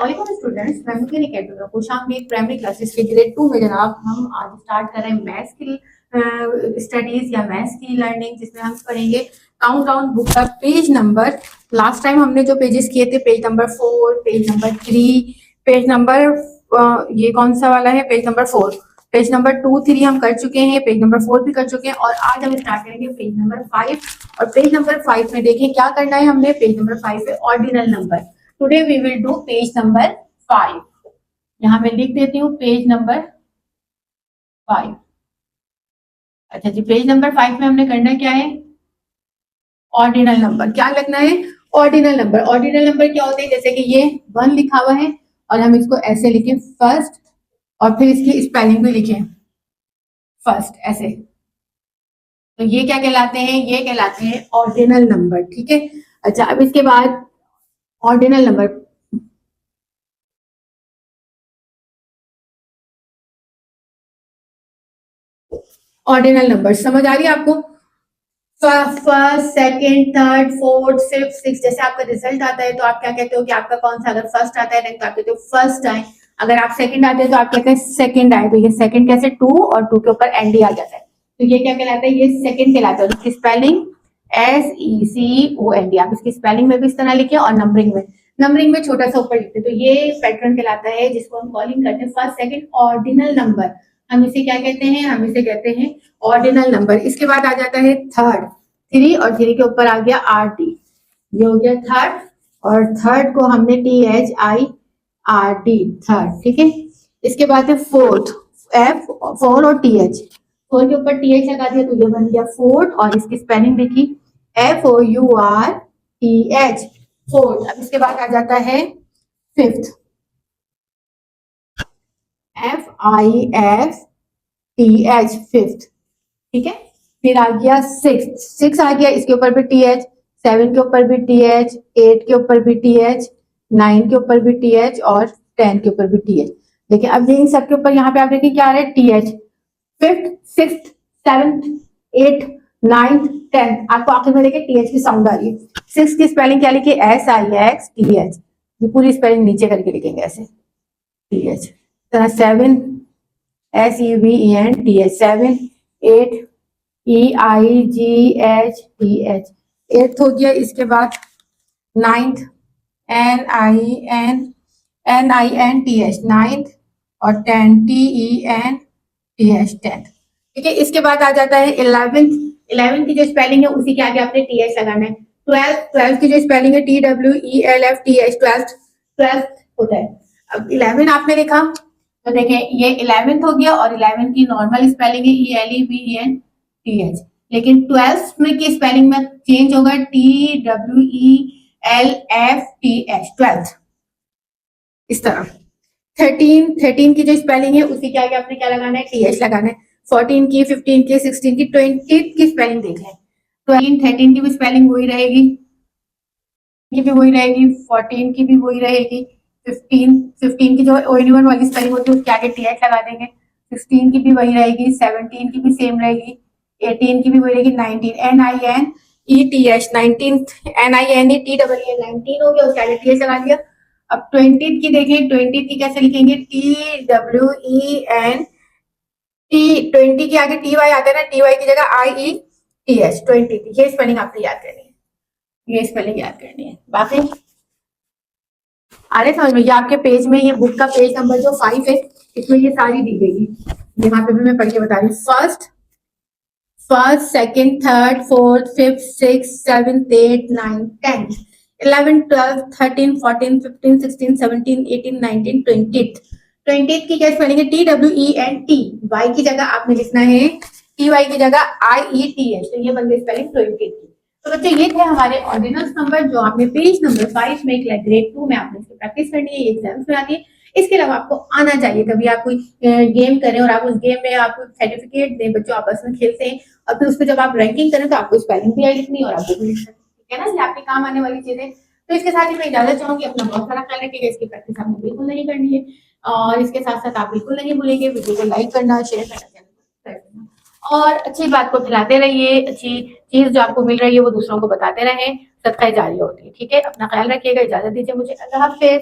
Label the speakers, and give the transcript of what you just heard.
Speaker 1: अस्सलाम स्टूडेंट्स, मैं मुकेन अकेडमी में खुशामदीद। प्राइमरी क्लासेस के ग्रेड 2 में जनाब हम आज स्टार्ट कर रहे हैं मैथ्स की स्टडीज या मैथ्स की लर्निंग, जिसमें हम पढ़ेंगे काउंट डाउन बुक का पेज नंबर। लास्ट टाइम हमने जो पेजेस किए थे, page number 4, page number 3, page number ये कौन सा वाला है, पेज नंबर 4, पेज नंबर 2, 3 हम कर चुके हैं, पेज नंबर 4 भी कर चुके हैं और आज हम स्टार्ट करेंगे पेज नंबर 5। और पेज नंबर 5 में देखें क्या करना है हमने। पेज नंबर 5 पे ordinal number. Today we will do page number 5। यहां मैं लिख देती हूँ पेज नंबर 5। अच्छा जी, पेज नंबर 5 में हमने करना क्या है, ऑर्डिनल नंबर। क्या लगना है, ऑर्डिनल नंबर। ऑर्डिनल नंबर क्या होते हैं, जैसे कि ये 1 लिखा हुआ है और हम इसको ऐसे लिखें फर्स्ट, और फिर इसकी स्पेलिंग भी लिखें फर्स्ट ऐसे, तो ये क्या कहलाते हैं, ये कहलाते हैं ऑर्डिनल नंबर। ठीक है। अच्छा, अब इसके बाद ऑर्डिनल नंबर, ऑर्डिनल नंबर समझ आ रही है आपको। First, second, third, fourth, fifth, six, जैसे आपका रिजल्ट आता है तो आप क्या कहते हो कि आपका कौन सा, अगर फर्स्ट आता है रैंक तो आप कहते हो फर्स्ट आए, अगर आप सेकंड आते हैं तो आप कहते हैं सेकंड आए। तो ये सेकंड कैसे, 2 और 2 के ऊपर एनडी आ जाता है, तो ये क्या कहलाता है, ये सेकंड कहलाता है। इसकी स्पेलिंग SECOND। आप इसकी स्पेलिंग में भी इस तरह लिखे और नंबरिंग में छोटा सा ऊपर लिखते, तो ये पैटर्न कहलाता है, जिसको हम कॉलिंग करते हैं फर्स्ट सेकंड ऑर्डिनल नंबर। हम इसे क्या कहते हैं, हम इसे कहते हैं ऑर्डिनल नंबर। इसके बाद आ जाता है थर्ड, 3 और 3 के ऊपर आ गया RT, ये हो गया थर्ड, और थर्ड को हमने THIRD, थर्ड। ठीक है। इसके बाद है फोर्थ, F, 4 और TH, 4 के ऊपर TH लगा दिया तो ये बन गया फोर्थ, और इसकी स्पेलिंग देखी FOURTH, फोर्थ। अब इसके बाद आ जाता है फिफ्थ, FIFTH, फिफ्थ। ठीक है। फिर आ गया सिक्स आ गया, इसके ऊपर भी TH, 7 के ऊपर भी TH, 8 के ऊपर भी TH, 9 के ऊपर भी TH और 10 के ऊपर भी TH। देखिए अब ये इन सब के ऊपर यहाँ पे आप देखिए क्या आ रहा है, TH। फिफ्थ, सिक्स, सेवंथ, 8, 9, 10, आपको आखिर में देखिए TH की साउंड आ रही है। 6 की स्पेलिंग क्या लिखी, SIXTH, ये पूरी स्पेलिंग नीचे करके लिखेंगे ऐसे TH। 7 SEVENTH, 7, 8 EIGHTH, 8th हो गया। इसके बाद 9th NINTH, 9th, और 10 TENTH, 10th। ठीक है। इसके बाद आ जाता है 11th की जो स्पेलिंग है उसी के आगे आपने TH लगाना है। 12th की जो स्पेलिंग है TWELFTH, 12th होता है। अब 11 आपने लिखा तो देखें ये 11th हो गया, और 11 की नॉर्मल स्पेलिंग है ELEVENTH, लेकिन 12th में की स्पेलिंग में चेंज होगा TWELFTH, 12th, इस तरह। 13 की जो स्पेलिंग है उसी के आगे आपने क्या लगाना है, TH लगाना है। 14 की, 15 की, 16 की, 20 की स्पेलिंग देखें, 12, 13 की भी स्पेलिंग वही रहेगी, की भी वही रहेगी, 14 की भी वही रहेगी, 15 की जो ON1 वाली स्पेलिंग होती है उसके आगे TH लगा देंगे, 16 की भी वही रहेगी, 17 की भी सेम रहेगी, 18 की भी वही रहेगी, 19 NINETH, 19 NINETEEN, 19 हो गया, उसके आगे TH लगा दिया। अब 20 की देखें, 20 की कैसे लिखेंगे, TWENT, 20 के आगे TY आता है ना, TY की जगह IETH, 20 की। ये स्पेलिंग आपको याद करनी है, ये स्पेलिंग याद करनी है। बाकी अरे समझ में, ये आपके पेज में, ये बुक का पेज नंबर जो 5 है इसमें ये सारी दी गई, यहाँ पे भी मैं पढ़ के बता रही हूँ। First, second, third, fourth, fifth, six, 7th, 8, 9, 10, 11, 12, 13, 14, 15, 16, 17, 18, 19, 20th की क्या स्पेलिंग है, TWENT, Y की जगह आपने लिखना है TY की जगह IETH, तो ये बन गई स्पेलिंग 20th की। तो बच्चे ये थे हमारे ऑर्डिनल्स नंबर, जो आपने पेज नंबर 5 में ग्रेड 2 में आपने इसकी प्रैक्टिस करनी है, एग्जाम्स में आती है। इसके अलावा आपको आना चाहिए, कभी आप कोई गेम करें और आप उस गेम में आपको सर्टिफिकेट दें, बच्चों आपस में खेलते हैं, और फिर उस पर जब आप रैंकिंग करें तो आपको स्पेलिंग भी आई लिखनी और आपको भी लिख सकते हैं, ठीक है ना, ये आपके काम आने वाली चीजें। तो इसके साथ ही मैं इजाजत चाहूंगी, अपना बहुत सारा ख्याल रखिएगा, इसकी प्रैक्टिस आपने बिल्कुल नहीं करनी है, और इसके साथ साथ आप बिल्कुल नहीं भूलेंगे वीडियो को लाइक करना, शेयर करना, चैनल को सब्सक्राइब करना, और अच्छी बात को फैलाते रहिए, अच्छी चीज जो आपको मिल रही है वो दूसरों को बताते रहें, सदका जारी होती है। ठीक है, अपना ख्याल रखिएगा, इजाजत दीजिए मुझे, अल्लाह हाफिज।